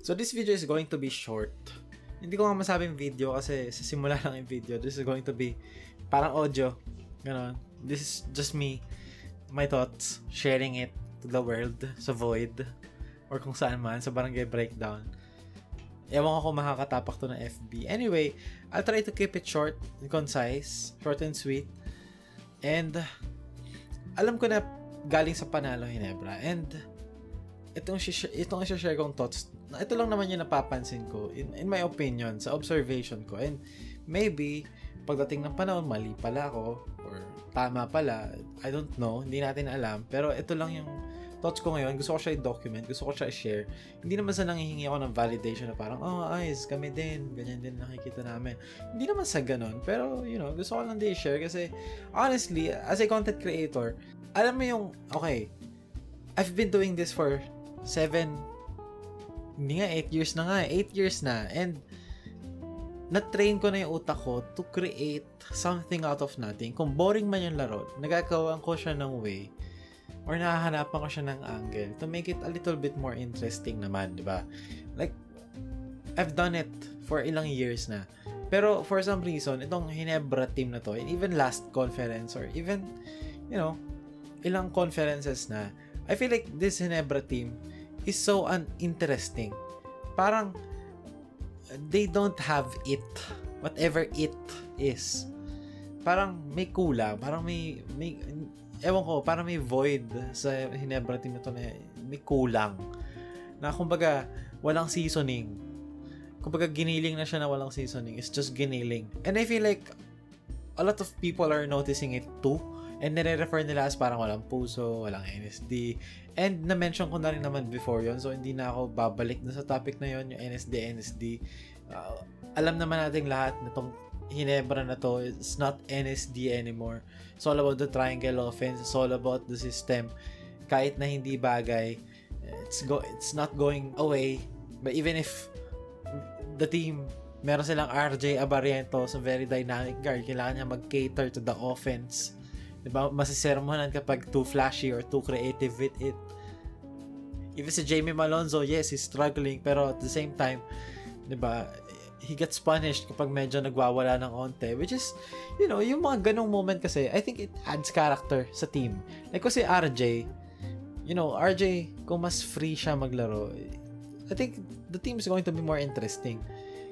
So this video is going to be short. Hindi ko nga masabing video kasi sa simula lang yung video. This is going to be parang audio. Ganon. This is just me, my thoughts, sharing it to the world, sa Void, or kung saan man, sa Barangay Breakdown. Ewan ko kung makakatapak to ng FB. Anyway, I'll try to keep it short and concise, short and sweet. And alam ko na galing sa Panalo Ginebra. And itong i-share kong thoughts, ito lang naman yung napapansin ko in my opinion, sa observation ko. And maybe pagdating ng panahon, mali pala ako or tama pala, I don't know, hindi natin alam. Pero ito lang yung thoughts ko ngayon. Gusto ko siya i-document, gusto ko siya i-share. Hindi naman sa nanghihingi ako ng validation na parang, oh ayos, kami din, ganyan din nakikita namin. Hindi naman sa ganun, pero you know, gusto ko lang din i-share kasi honestly, as a content creator, alam mo yung, okay, I've been doing this for 8 years na nga, 8 years na, and na-train ko na yung utak ko to create something out of nothing. Kung boring man yung laro, nagagawan ko siya ng way or nakahanapan ko siya ng angle to make it a little bit more interesting naman, di ba? Like, I've done it for ilang years na. Pero for some reason, itong Ginebra team na to, and even last conference or even, you know, ilang conferences na, I feel like this Ginebra team is so uninteresting. Parang, they don't have it. Whatever it is. Parang may kulang. Parang may ewan ko, parang may void sa Ginebra team na to na may kulang. Na kumbaga, walang seasoning. Kumbaga, giniling na siya na walang seasoning. It's just giniling. And I feel like a lot of people are noticing it too. And nire-refer nila as parang walang puso, walang NSD. And na-mention ko na rin naman before yon, so hindi na ako babalik na sa topic na yon, yung NSD. Alam naman natin lahat na itong Ginebra na to, it's not NSD anymore. It's all about the triangle offense. It's all about the system. Kahit na hindi bagay, it's not going away. But even if the team, meron silang RJ Abarientos, a very dynamic guard, kailangan niya mag-cater to the offense. Diba? Masisermonan kapag too flashy or too creative with it. Even si Jamie Malonzo, yes, he's struggling, pero at the same time, diba, he gets punished kapag medyo nagwawala ng onte, which is, you know, yung mga ganong moment kasi, I think it adds character sa team. Like kasi RJ, you know, RJ, kung mas free siya maglaro, I think the team is going to be more interesting.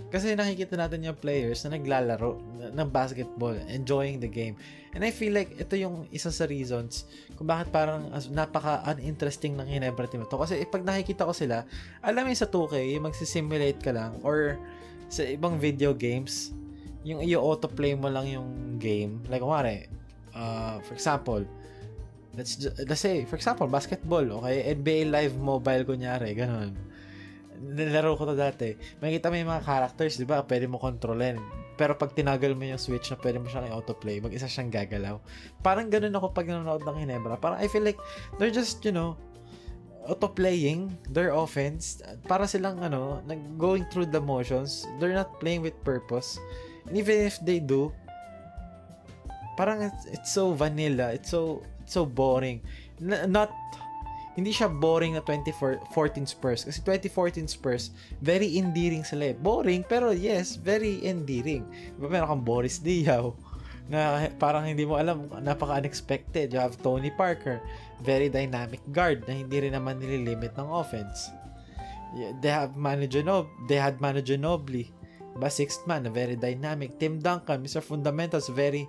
Kasi nakikita natin yung players na naglalaro ng basketball, enjoying the game. And I feel like ito yung isa sa reasons kung bakit parang napaka-uninteresting ng Ginebra team ito. Kasi pag nakikita ko sila, alam mo sa 2K, magsisimulate ka lang, or sa ibang video games, yung i-autoplay mo lang yung game. Like, kumari, for example, let's say, for example, basketball, okay? NBA Live Mobile, kunyari, ganun. Nilaro ko to dati. Makikita mo yung mga characters, di ba? Pwede mo kontrolin. Pero pag tinagal mo yung switch na pwede mo siyang i-autoplay, mag-isa siyang gagalaw. Parang ganun ako pag nanonood ng Ginebra. Parang I feel like they're just, you know, auto-playing their offense. Para silang, going through the motions. They're not playing with purpose. And even if they do, parang it's so vanilla. It's so boring. Hindi siya boring na 2014 Spurs. Kasi 2014 Spurs, very endearing sila. Boring, pero yes, very endearing. Diba, meron kang Boris Diaw, na parang hindi mo alam, napaka-unexpected. You have Tony Parker, very dynamic guard, na hindi rin naman nililimit ng offense. They had Manu Ginobili, diba, sixth man, na very dynamic. Tim Duncan, Mr. Fundamentals, very,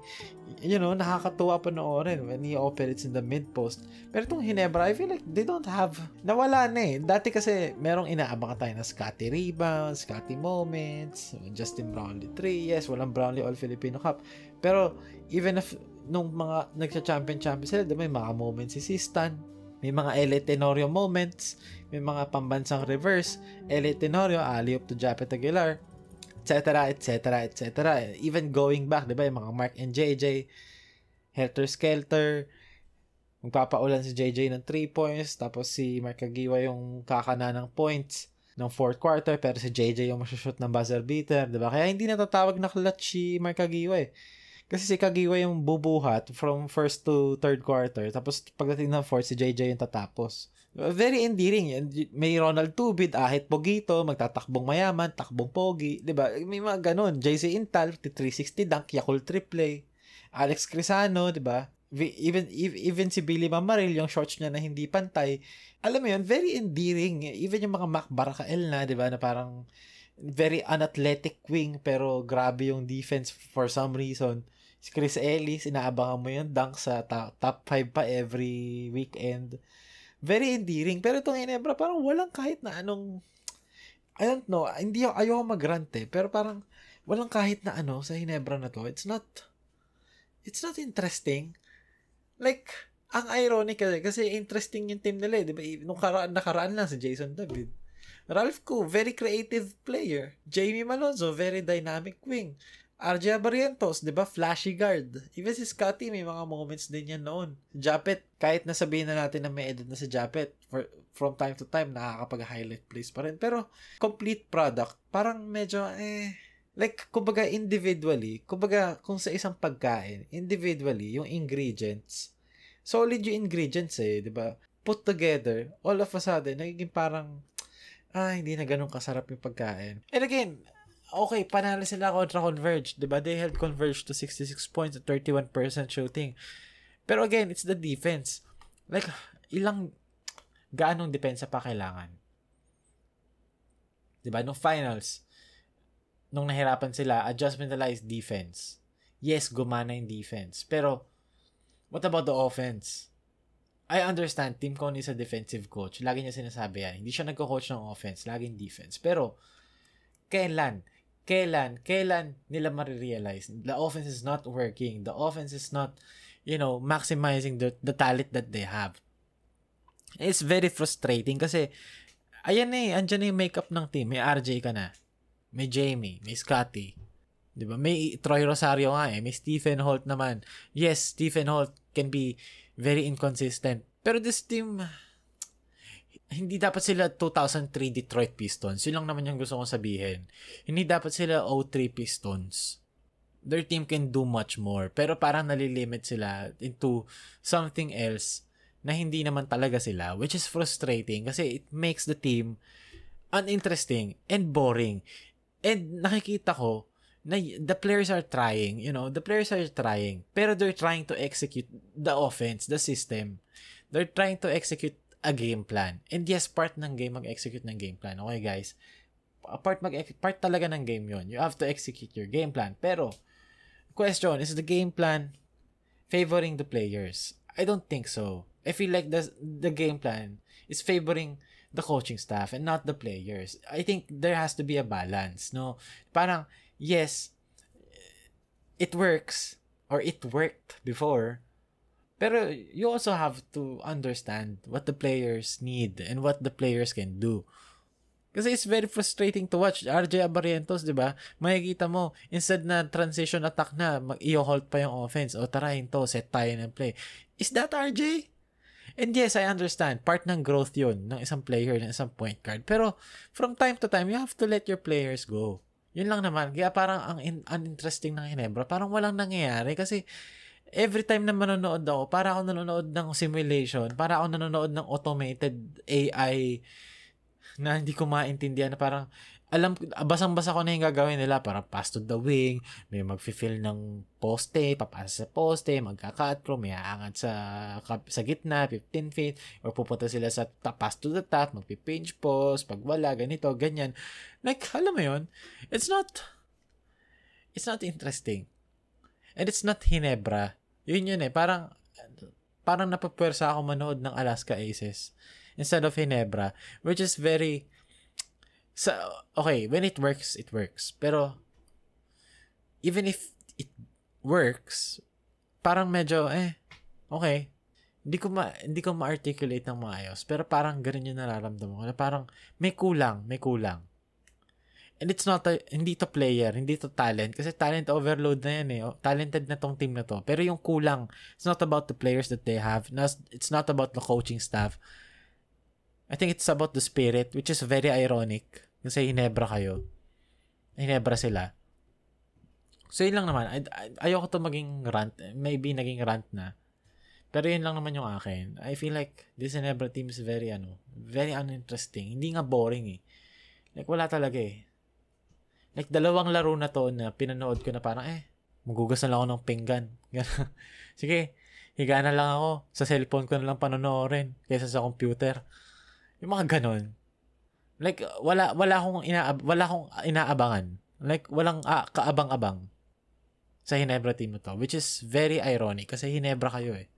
you know, nakakatuwa panoorin when he operates in the mid-post. Pero itong Ginebra, I feel like they don't have, nawala na eh. Dati kasi merong inaabangan tayo na Scotty rebounds, Scotty moments, Justin Brownlee 3, yes, walang Brownlee All-Filipino Cup. Pero even if nung mga nagsa-champion sila, may mga moments si Sistan, may mga L.A. Tenorio moments, may mga pambansang reverse, L.A. Tenorio, alley-oop to Japet Aguilar, etc. Even going back, diba, yung mga Mark and JJ, Helter Skelter, magpapaulan si JJ ng 3 points, tapos si Mark Agiwa yung kakana ng points ng 4th quarter, pero si JJ yung masushoot ng buzzer beater, diba? Kaya hindi natatawag na clutch si Mark Agiwa eh. Kasi si Kagiwa yung bubuhat from 1st to 3rd quarter, tapos pagdating ng 4th, si JJ yung tatapos. Very endearing. May Ronald Tubid, Ahit Pogito, magtatakbong mayaman, takbong pogi. Diba? May mga ganun. JC Intal, 360 dunk, Yakult triple. Alex Crisano, diba? Even si Billy Mamaril, yung shorts niya na hindi pantay. Alam mo yun, very endearing. Even yung mga Mac Barakael na, diba? Na parang very unathletic wing, pero grabe yung defense for some reason. Si Chris Ellis, inaabangan mo yun, dunk sa top 5 pa every weekend. Very endearing. Pero itong Ginebra, parang walang kahit na anong, I don't know, ayoko mag-rant pero parang walang kahit na ano sa Ginebra na to. It's not interesting. Like, ang ironic kasi interesting yung team nila, di ba? Nung nakaraan lang si Jason David. Ralph Koo, very creative player. Jamie Malonzo, very dynamic wing. RJ Barrientos, di ba? Flashy guard. Even si Scotty, may mga moments din yan noon. Japet, kahit nasabihin na natin na may edad na si Japet, from time to time, nakakapag-highlight plays pa rin. Pero, complete product, parang medyo, like, kumbaga individually, kung sa isang pagkain, individually, yung ingredients, solid yung ingredients di ba? Put together, all of a sudden, nagiging parang, hindi na ganun kasarap yung pagkain. And again, okay, panalo sila kontra Converge, diba? They held Converge to 66 points at 31% shooting. Pero again, it's the defense. Like, gaanong depensa pa kailangan? Diba? Nung finals, nung nahirapan sila, adjustmentalized defense. Yes, gumana yung defense. Pero, what about the offense? I understand, Tim Cone is a defensive coach. Lagi niya sinasabi yan. Hindi siya nagko-coach ng offense, laging defense. Pero, kailan nila marirealize the offense is not working, the offense is not, maximizing the talent that they have. It's very frustrating kasi andyan na yung makeup ng team. May RJ ka na, may Jamie, may Scotty, diba? May Troy Rosario nga may Stephen Holt naman. Yes, Stephen Holt can be very inconsistent, pero this team, hindi dapat sila 2003 Detroit Pistons. Yun lang naman yung gusto kong sabihin. Hindi dapat sila 03 Pistons. Their team can do much more. Pero parang nalilimit sila into something else na hindi naman talaga sila, which is frustrating kasi it makes the team uninteresting and boring. And nakikita ko na the players are trying, pero they're trying to execute the offense, the system. They're trying to execute a game plan. And yes, part ng game mag-execute ng game plan. Okay, guys? Part talaga ng game yon. You have to execute your game plan. Pero, question, is the game plan favoring the players? I don't think so. I feel like the game plan is favoring the coaching staff and not the players. I think there has to be a balance, no? Parang, yes, it works, or it worked before, pero you also have to understand what the players need and what the players can do. Kasi it's very frustrating to watch. RJ Barrientos, di ba? Makikita mo, instead na transition attack na, i-hold pa yung offense. O tara, set tayo ng play. Is that RJ? And yes, I understand. Part ng growth yun, ng isang player, ng isang point guard. Pero, from time to time, you have to let your players go. Yun lang naman. Kaya parang ang uninteresting ng Ginebra. Parang walang nangyayari kasi every time na manonood ako, para ako nanonood ng simulation, para ako nanonood ng automated AI na hindi ko maintindihan, na parang, basang-basa ko na yung gagawin nila, para pass to the wing, may mag-fill ng poste, papasa sa poste, magka-cut through, may aangat sa gitna, 15 feet, or pupunta sila sa pass to the top, magpi-pinch post, pag wala, ganito, ganyan. Like, alam mo yun, it's not interesting. And it's not Ginebra. Yun parang napapwersa ako manood ng Alaska Aces instead of Ginebra, which is very, okay, when it works, it works. Pero, even if it works, parang medyo, okay. Hindi ko ma-articulate ng maayos, pero parang ganun yung nararamdaman ko, na parang may kulang. And it's not hindi to player, hindi to talent. Kasi talent overload na yan talented na tong team na to. Pero yung kulang, it's not about the players that they have. It's not about the coaching staff. I think it's about the spirit, which is very ironic. Kasi Ginebra kayo. Ginebra sila. So yun lang naman. Ayoko to maging rant. Maybe naging rant na. Pero yun lang naman yung akin. I feel like this Ginebra team is very uninteresting. Hindi nga boring eh. Like, wala talaga eh. Like, 2 laro na to na pinanood ko na parang, magugas na lang ako ng pinggan. Sige, higa na lang ako. Sa cellphone ko na lang panonoorin kaysa sa computer. Yung mga ganon. Like, wala akong inaabangan. Like, walang kaabang-abang sa Ginebra team na to. Which is very ironic kasi Ginebra kayo eh.